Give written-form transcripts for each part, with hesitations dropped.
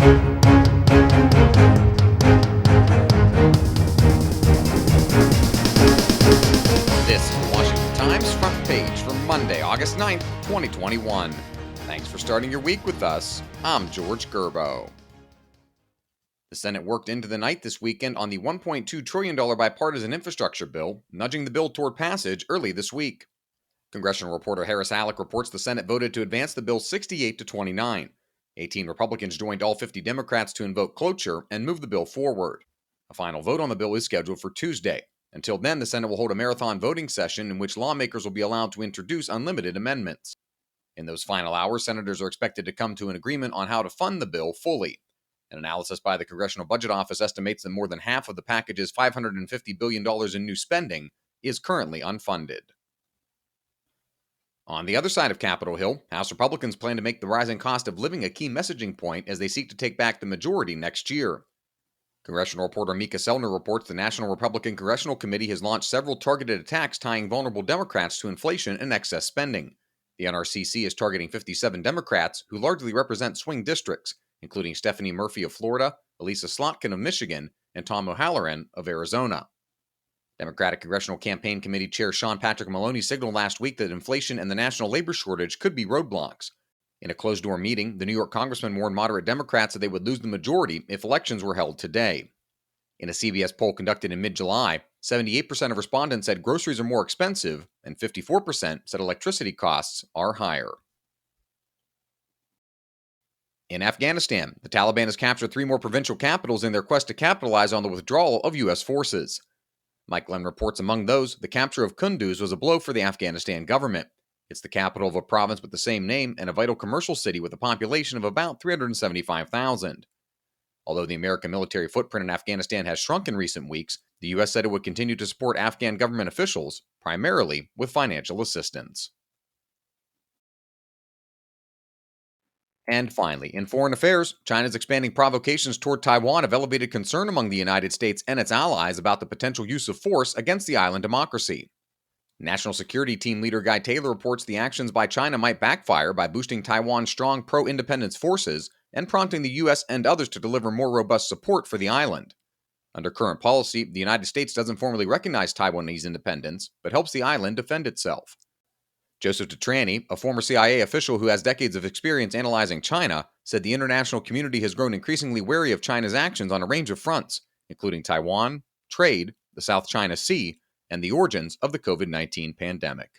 This is the Washington Times front page for Monday, August 9th, 2021. Thanks for starting your week with us. I'm George Gerbo. The Senate worked into the night this weekend on the $1.2 trillion bipartisan infrastructure bill, nudging the bill toward passage early this week. Congressional reporter Harris Halleck reports the Senate voted to advance the bill 68-29. 18 Republicans joined all 50 Democrats to invoke cloture and move the bill forward. A final vote on the bill is scheduled for Tuesday. Until then, the Senate will hold a marathon voting session in which lawmakers will be allowed to introduce unlimited amendments. In those final hours, senators are expected to come to an agreement on how to fund the bill fully. An analysis by the Congressional Budget Office estimates that more than half of the package's $550 billion in new spending is currently unfunded. On the other side of Capitol Hill, House Republicans plan to make the rising cost of living a key messaging point as they seek to take back the majority next year. Congressional reporter Mika Selner reports the National Republican Congressional Committee has launched several targeted attacks tying vulnerable Democrats to inflation and excess spending. The NRCC is targeting 57 Democrats who largely represent swing districts, including Stephanie Murphy of Florida, Elisa Slotkin of Michigan, and Tom O'Halloran of Arizona. Democratic Congressional Campaign Committee Chair Sean Patrick Maloney signaled last week that inflation and the national labor shortage could be roadblocks. In a closed-door meeting, the New York congressman warned moderate Democrats that they would lose the majority if elections were held today. In a CBS poll conducted in mid-July, 78% of respondents said groceries are more expensive, and 54% said electricity costs are higher. In Afghanistan, the Taliban has captured 3 more provincial capitals in their quest to capitalize on the withdrawal of U.S. forces. Mike Glenn reports among those, the capture of Kunduz was a blow for the Afghanistan government. It's the capital of a province with the same name and a vital commercial city with a population of about 375,000. Although the American military footprint in Afghanistan has shrunk in recent weeks, the U.S. said it would continue to support Afghan government officials, primarily with financial assistance. And finally, in foreign affairs, China's expanding provocations toward Taiwan have elevated concern among the United States and its allies about the potential use of force against the island democracy. National Security Team leader Guy Taylor reports the actions by China might backfire by boosting Taiwan's strong pro-independence forces and prompting the U.S. and others to deliver more robust support for the island. Under current policy, the United States doesn't formally recognize Taiwanese independence, but helps the island defend itself. Joseph Detrani, a former CIA official who has decades of experience analyzing China, said the international community has grown increasingly wary of China's actions on a range of fronts, including Taiwan, trade, the South China Sea, and the origins of the COVID-19 pandemic.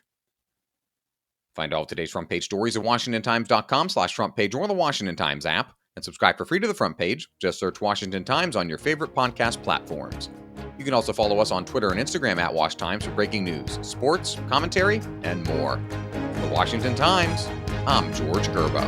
Find all of today's front page stories at WashingtonTimes.com/front page or the Washington Times app, and subscribe for free to the front page. Just search Washington Times on your favorite podcast platforms. You can also follow us on Twitter and Instagram at Wash Times for breaking news, sports, commentary, and more. For the Washington Times, I'm George Gerbo.